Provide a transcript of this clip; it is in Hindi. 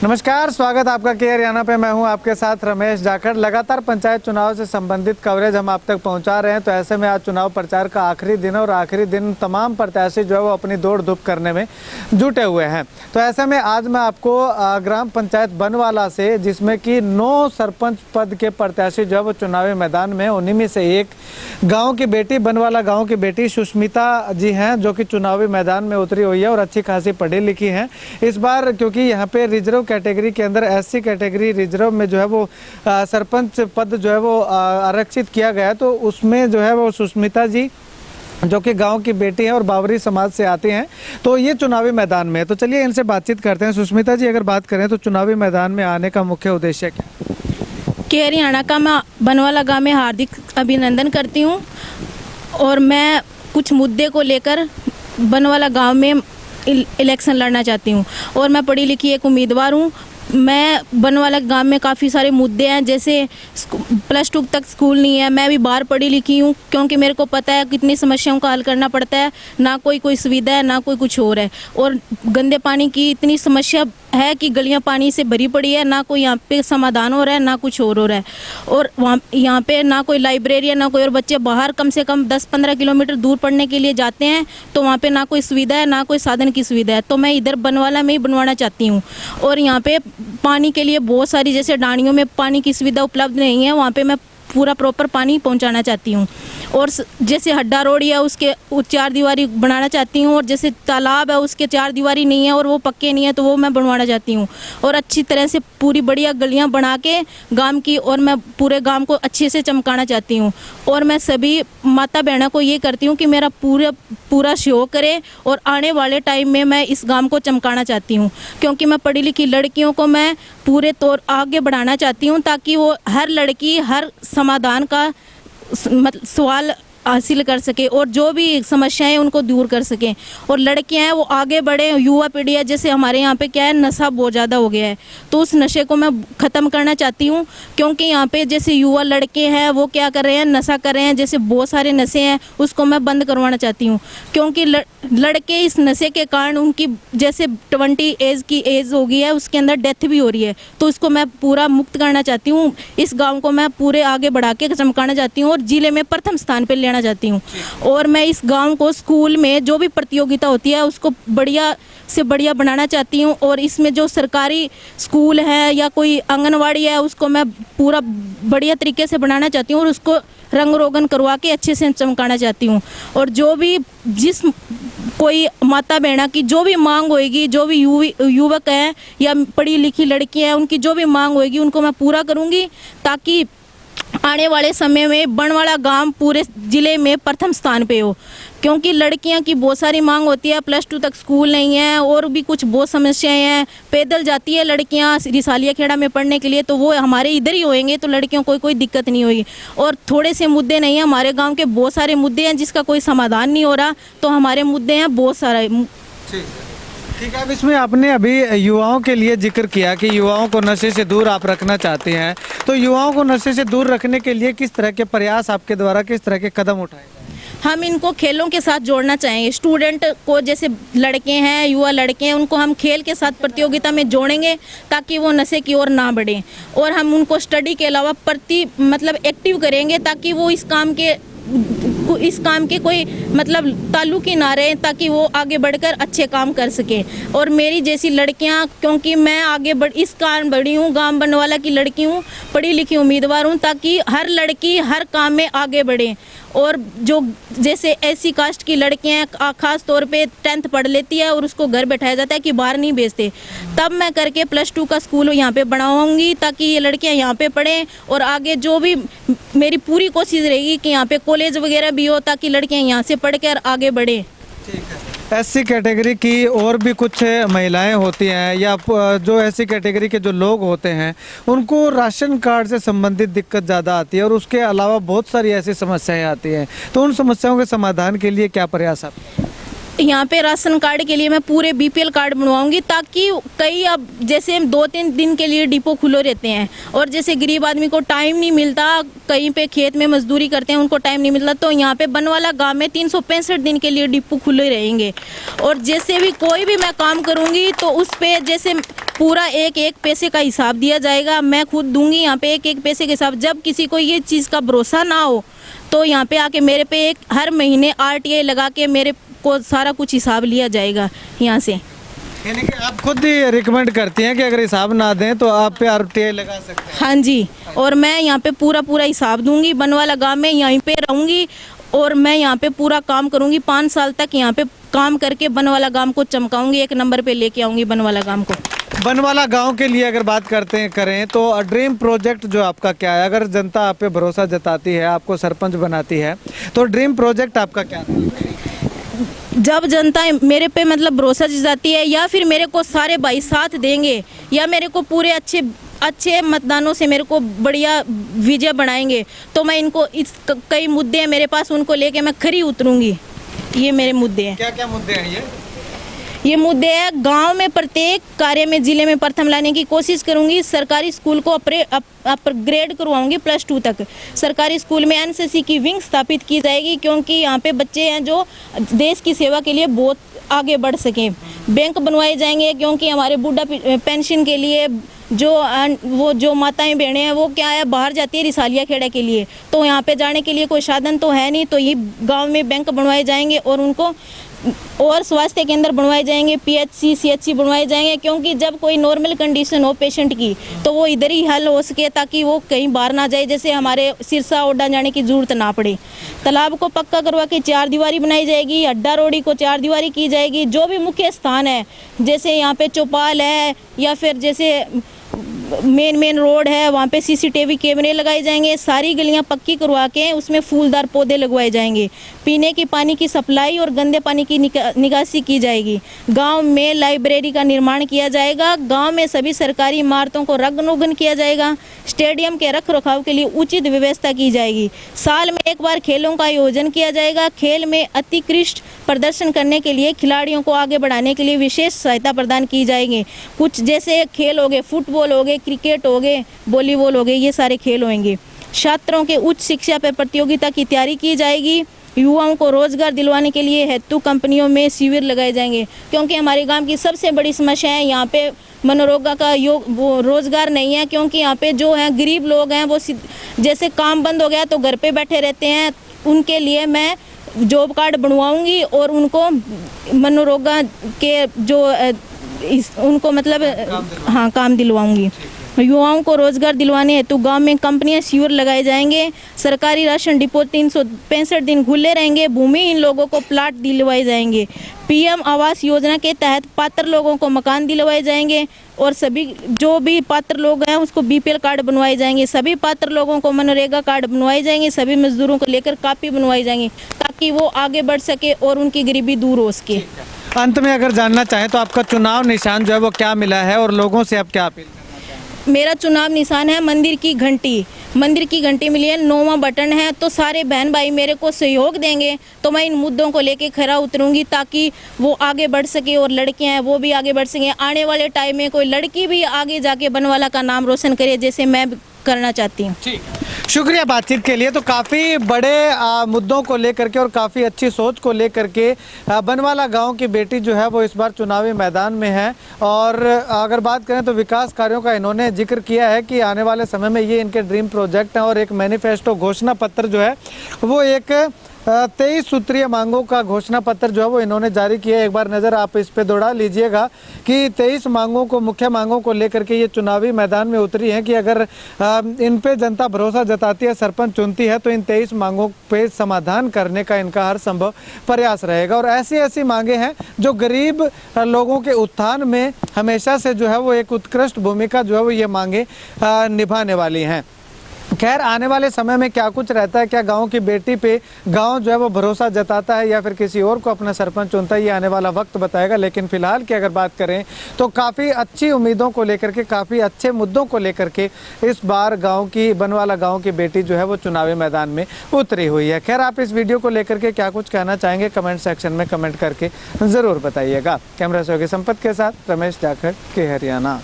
नमस्कार, स्वागत आपका के हरियाणा पे। मैं हूं आपके साथ रमेश जाखड़। लगातार पंचायत चुनाव से संबंधित कवरेज हम आप तक पहुंचा रहे हैं। तो ऐसे में आज चुनाव प्रचार का आखिरी दिन है और आखिरी दिन तमाम प्रत्याशी जो है वो अपनी दौड़ धूप करने में जुटे हुए हैं। तो ऐसे में आज मैं आपको ग्राम पंचायत बनवाला से, जिसमें कि 9 सरपंच पद के प्रत्याशी जो है वो चुनावी मैदान में, उन्हीं में से एक गाँव की बेटी, बनवाला गाँव की बेटी सुष्मिता जी हैं, जो कि चुनावी मैदान में उतरी हुई है और अच्छी खासी पढ़ी लिखी हैं। इस बार क्योंकि यहाँ पे रिजर्व कैटेगरी के अंदर एससी कैटेगरी रिजर्व में जो है वो सरपंच पद जो है वो आरक्षित किया गया है, तो उसमें जो है वो सुष्मिता जी, जो कि गांव की बेटी है और बावरी समाज से आती हैं, तो ये चुनावी मैदान में है। तो चलिए इनसे बातचीत करते हैं। सुष्मिता जी, अगर बात करें तो चुनावी मैदान में आने का मुख्य उद्देश्य क्या है? के हरियाणा का मैं बनवाला गांव में हार्दिक अभिनंदन करती हूं और मैं कुछ मुद्दे को लेकर बनवाला गांव में इलेक्शन लड़ना चाहती हूं और मैं पढ़ी लिखी एक उम्मीदवार हूं। मैं बनवाला गांव में काफ़ी सारे मुद्दे हैं, जैसे +2 तक स्कूल नहीं है। मैं भी बाहर पढ़ी लिखी हूँ, क्योंकि मेरे को पता है कितनी समस्याओं का हल करना पड़ता है। ना कोई सुविधा है, ना कोई कुछ और है, और गंदे पानी की इतनी समस्या है कि गलियां पानी से भरी पड़ी है। ना कोई यहाँ पे समाधान हो रहा है, ना कुछ और हो रहा है। और वहाँ यहाँ पे ना कोई लाइब्रेरी है, ना कोई, और बच्चे बाहर कम से कम 10-15 किलोमीटर दूर पढ़ने के लिए जाते हैं, तो वहाँ पे ना कोई सुविधा है, ना कोई साधन की सुविधा है। तो मैं इधर बनवाला में ही बनवाना चाहती हूँ। और यहाँ पे पानी के लिए बहुत सारी, जैसे डाणियों में पानी की सुविधा उपलब्ध नहीं है, वहाँ पे मैं पूरा प्रॉपर पानी पहुंचाना चाहती हूँ। और जैसे हड्डा रोड है, उसके 4 दीवारी बनाना चाहती हूँ। और जैसे तालाब है, उसके 4 दीवारी नहीं है और वो पक्के नहीं है, तो वो मैं बनवाना चाहती हूँ। और अच्छी तरह से पूरी बढ़िया गलियाँ बना के गांव की, और मैं पूरे गांव को अच्छे से चमकाना चाहती हूँ। और मैं सभी माता बहनों को ये करती हूँ कि मेरा पूरा सहयोग करे, और आने वाले टाइम में मैं इस गांव को चमकाना चाहती हूँ, क्योंकि मैं पढ़ी लिखी लड़कियों को मैं पूरे तौर आगे बढ़ाना चाहती हूँ, ताकि वो हर लड़की हर समाधान का मतलब सवाल हासिल कर सके और जो भी समस्याएं उनको दूर कर सकें। और लड़कियां हैं वो आगे बढ़े, युवा पीढ़ी है, जैसे हमारे यहाँ पे क्या है, नशा बहुत ज़्यादा हो गया है, तो उस नशे को मैं ख़त्म करना चाहती हूँ। क्योंकि यहाँ पे जैसे युवा लड़के हैं वो क्या कर रहे हैं, नशा कर रहे हैं, जैसे बहुत सारे नशे हैं, उसको मैं बंद करवाना चाहती हूँ। क्योंकि लड़के इस नशे के कारण उनकी जैसे 20 एज की एज हो गई है, उसके अंदर डेथ भी हो रही है, तो उसको मैं पूरा मुक्त करना चाहती हूँ। इस गाँव को मैं पूरे आगे बढ़ा के चमकाना चाहती हूँ और जिले में प्रथम स्थान पर चाहती हूँ। और मैं इस गांव को स्कूल में जो भी प्रतियोगिता होती है उसको बढ़िया से बढ़िया बनाना चाहती हूँ। और इसमें जो सरकारी स्कूल है या कोई आंगनवाड़ी है, उसको मैं पूरा बढ़िया तरीके से बनाना चाहती हूँ और उसको रंग रोगन करवा के अच्छे से चमकाना चाहती हूँ। और जो भी जिस कोई माता बहना की जो भी मांग होएगी, जो भी युवक हैं या पढ़ी लिखी लड़कियाँ हैं, उनकी जो भी मांग होएगी उनको मैं पूरा करूँगी, ताकि आने वाले समय में बनवाला गांव पूरे ज़िले में प्रथम स्थान पे हो। क्योंकि लड़कियां की बहुत सारी मांग होती है, +2 तक स्कूल नहीं है और भी कुछ बहुत समस्याएं हैं। पैदल जाती है लड़कियां रिसालिया खेड़ा में पढ़ने के लिए, तो वो हमारे इधर ही होएंगे, तो लड़कियों को कोई दिक्कत नहीं होगी। और थोड़े से मुद्दे नहीं हैं, हमारे गाँव के बहुत सारे मुद्दे हैं जिसका कोई समाधान नहीं हो रहा, तो हमारे मुद्दे हैं बहुत सारे। ठीक है। अब इसमें आपने अभी युवाओं के लिए जिक्र किया कि युवाओं को नशे से दूर आप रखना चाहते हैं, तो युवाओं को नशे से दूर रखने के लिए किस तरह के प्रयास आपके द्वारा, किस तरह के कदम उठाए जाए? हम इनको खेलों के साथ जोड़ना चाहेंगे। स्टूडेंट को, जैसे लड़के हैं, युवा लड़के हैं, उनको हम खेल के साथ प्रतियोगिता में जोड़ेंगे, ताकि वो नशे की ओर ना बढ़ें। और हम उनको स्टडी के अलावा मतलब एक्टिव करेंगे, ताकि वो इस काम के कोई मतलब ताल्लुक ही ना रहे, ताकि वो आगे बढ़कर अच्छे काम कर सके। और मेरी जैसी लड़कियां, क्योंकि मैं इस कारण बढ़ी हूँ, गांव बनवाला की लड़की हूँ, पढ़ी लिखी उम्मीदवार हूँ, ताकि हर लड़की हर काम में आगे बढ़े। और जो जैसे एससी कास्ट की लड़कियां खास तौर पे 10th पढ़ लेती है और उसको घर बैठाया जाता है कि बाहर नहीं भेजते, तब मैं करके +2 का स्कूल यहाँ पे बनाऊंगी, ताकि ये लड़कियां यहाँ पे पढ़ें। और आगे जो भी मेरी पूरी कोशिश रहेगी कि यहाँ पे कॉलेज वगैरह भी हो, ताकि लड़कियां यहाँ से पढ़ कर आगे बढ़ें। ठीक है। एससी कैटेगरी की और भी कुछ महिलाएं होती हैं या जो एससी कैटेगरी के जो लोग होते हैं, उनको राशन कार्ड से संबंधित दिक्कत ज़्यादा आती है और उसके अलावा बहुत सारी ऐसी समस्याएं आती हैं, तो उन समस्याओं के समाधान के लिए क्या प्रयास आप? यहाँ पे राशन कार्ड के लिए मैं पूरे बीपीएल कार्ड बनवाऊंगी, ताकि कई अब जैसे 2-3 दिन के लिए डिपो खुले रहते हैं और जैसे गरीब आदमी को टाइम नहीं मिलता, कहीं पे खेत में मजदूरी करते हैं उनको टाइम नहीं मिलता, तो यहाँ पे बनवाला गांव में 365 दिन के लिए डिपो खुले रहेंगे। और जैसे भी कोई भी मैं काम करूँगी तो उस पर जैसे पूरा एक एक पैसे का हिसाब दिया जाएगा, मैं खुद दूंगी यहाँ पे एक एक पैसे के हिसाब। जब किसी को ये चीज़ का भरोसा ना हो तो यहाँ पे आके मेरे पे एक हर महीने RTI लगा के मेरे को सारा कुछ हिसाब लिया जाएगा यहाँ से। यानी कि आप खुद ही रिकमेंड करती हैं कि अगर हिसाब ना दें तो आप पे RTI लगा सकते हैं? हाँ जी, और मैं यहाँ पे पूरा हिसाब दूंगी, बनवाला गांव में यहीं पे रहूंगी और मैं यहाँ पे पूरा काम करूंगी। 5 साल तक यहाँ पे काम करके बनवाला गांव को चमकाऊंगी, 1 नंबर पे लेके आऊंगी बनवाला गांव को। बनवाला गांव के लिए अगर बात करें तो ड्रीम प्रोजेक्ट जो आपका क्या है? अगर जनता आप पे भरोसा जताती है, आपको सरपंच बनाती है, तो ड्रीम प्रोजेक्ट आपका क्या है? जब जनता मेरे पे मतलब भरोसा जताती है या फिर मेरे को सारे भाई साथ देंगे या मेरे को पूरे अच्छे मतदानों से मेरे को बढ़िया विजय बनाएंगे, तो मैं इनको कई मुद्दे हैं मेरे पास, उनको लेके मैं खरी उतरूंगी। ये मेरे मुद्दे हैं। क्या क्या मुद्दे हैं ये मुद्दे हैं, गांव में प्रत्येक कार्य में जिले में प्रथम लाने की कोशिश करूंगी। सरकारी स्कूल को अपग्रेड करवाऊंगी +2 तक। सरकारी स्कूल में NCC की विंग स्थापित की जाएगी, क्योंकि यहाँ पे बच्चे हैं जो देश की सेवा के लिए बहुत आगे बढ़ सकें। बैंक बनवाए जाएंगे, क्योंकि हमारे बुढ़ा पेंशन के लिए जो माताएं बहनें हैं वो क्या है बाहर जाती है रिसालिया खेड़ा के लिए, तो यहाँ पे जाने के लिए कोई साधन तो है नहीं, तो ये गांव में बैंक बनवाए जाएंगे और उनको और स्वास्थ्य केंद्र बनवाए जाएंगे, PHC CHC बनवाए जाएंगे, क्योंकि जब कोई नॉर्मल कंडीशन हो पेशेंट की तो वो इधर ही हल हो सके, ताकि वो कहीं बाहर ना जाए, जैसे हमारे सिरसा ओडा जाने की जरूरत ना पड़े। तालाब को पक्का करवा के 4 दीवारी बनाई जाएगी, अड्डा रोडी को 4 दीवारी की जाएगी। जो भी मुख्य स्थान है, जैसे यहाँ पे चौपाल है या फिर जैसे मेन रोड है, वहाँ पे CCTV कैमरे लगाए जाएंगे। सारी गलियाँ पक्की करवा के उसमें फूलदार पौधे लगवाए जाएंगे। पीने की पानी की सप्लाई और गंदे पानी की निकासी की जाएगी। गांव में लाइब्रेरी का निर्माण किया जाएगा। गांव में सभी सरकारी इमारतों को रंगरोगन किया जाएगा। स्टेडियम के रख रखाव के लिए उचित व्यवस्था की जाएगी। साल में 1 बार खेलों का आयोजन किया जाएगा। खेल में उत्कृष्ट प्रदर्शन करने के लिए खिलाड़ियों को आगे बढ़ाने के लिए विशेष सहायता प्रदान की जाएगी। कुछ जैसे खेल हो गए, फुटबॉल हो गए, क्रिकेट हो गए, वॉलीबॉल हो गए, ये सारे खेल होंगे। छात्रों के उच्च शिक्षा पर प्रतियोगिता की तैयारी की जाएगी। युवाओं को रोजगार दिलवाने के लिए हेतु कंपनियों में शिविर लगाए जाएंगे, क्योंकि हमारे गांव की सबसे बड़ी समस्या है यहाँ पे मनोरोगा का वो रोजगार नहीं है, क्योंकि यहाँ पे जो है गरीब लोग हैं वो जैसे काम बंद हो गया तो घर पे बैठे रहते हैं। उनके लिए मैं जॉब कार्ड बनवाऊंगी और उनको मनोरोगा के जो उनको मतलब हाँ काम दिलवाऊंगी। युवाओं को रोजगार दिलवाने हेतु गांव में कंपनियां शिविर लगाए जाएंगे। सरकारी राशन डिपो 365 दिन खुले रहेंगे। भूमिहीन लोगों को प्लाट दिलवाए जाएंगे। PM आवास योजना के तहत पात्र लोगों को मकान दिलवाए जाएंगे और सभी जो भी पात्र लोग हैं उसको BPL कार्ड बनवाए जाएंगे। सभी पात्र लोगों को मनरेगा कार्ड बनवाए जाएंगे। सभी मजदूरों को लेकर कापी बनवाई जाएंगी, ताकि वो आगे बढ़ सके और उनकी गरीबी दूर हो सके। अंत में अगर जानना चाहें तो आपका चुनाव निशान जो है वो क्या मिला है और लोगों से आप क्या अपील? मेरा चुनाव निशान है मंदिर की घंटी। मंदिर की घंटी मिली है, 9वां बटन है। तो सारे बहन भाई मेरे को सहयोग देंगे तो मैं इन मुद्दों को लेके खरा उतरूंगी, ताकि वो आगे बढ़ सके और लड़कियां हैं वो भी आगे बढ़ सकें। आने वाले टाइम में कोई लड़की भी आगे जाके बनवाला का नाम रोशन करे, जैसे मैं करना चाहती हूँ। ठीक, शुक्रिया बातचीत के लिए। तो काफ़ी बड़े मुद्दों को लेकर के और काफ़ी अच्छी सोच को लेकर के बनवाला गांव की बेटी जो है वो इस बार चुनावी मैदान में है। और अगर बात करें तो विकास कार्यों का इन्होंने जिक्र किया है कि आने वाले समय में ये इनके ड्रीम प्रोजेक्ट हैं और एक मैनिफेस्टो घोषणा पत्र जो है वो एक 23 सूत्रीय मांगों का घोषणा पत्र जो है वो इन्होंने जारी किया है। एक बार नज़र आप इस पे दौड़ा लीजिएगा कि 23 मांगों को, मुख्य मांगों को लेकर के ये चुनावी मैदान में उतरी हैं कि अगर इन पे जनता भरोसा जताती है, सरपंच चुनती है, तो इन 23 मांगों पे समाधान करने का इनका हर संभव प्रयास रहेगा। और ऐसी ऐसी मांगे हैं जो गरीब लोगों के उत्थान में हमेशा से जो है वो एक उत्कृष्ट भूमिका जो है वो ये मांगे निभाने वाली हैं। खैर आने वाले समय में क्या कुछ रहता है, क्या गांव की बेटी पे गांव जो है वो भरोसा जताता है या फिर किसी और को अपना सरपंच चुनता है, ये आने वाला वक्त बताएगा। लेकिन फिलहाल की अगर बात करें तो काफ़ी अच्छी उम्मीदों को लेकर के, काफ़ी अच्छे मुद्दों को लेकर के इस बार गांव की बनवाला गांव की बेटी जो है वो चुनावी मैदान में उतरी हुई है। खैर आप इस वीडियो को लेकर के क्या कुछ कहना चाहेंगे कमेंट सेक्शन में कमेंट करके ज़रूर बताइएगा। कैमरा सहयोगी संपत के साथ रमेश जाखड़ के हरियाणा।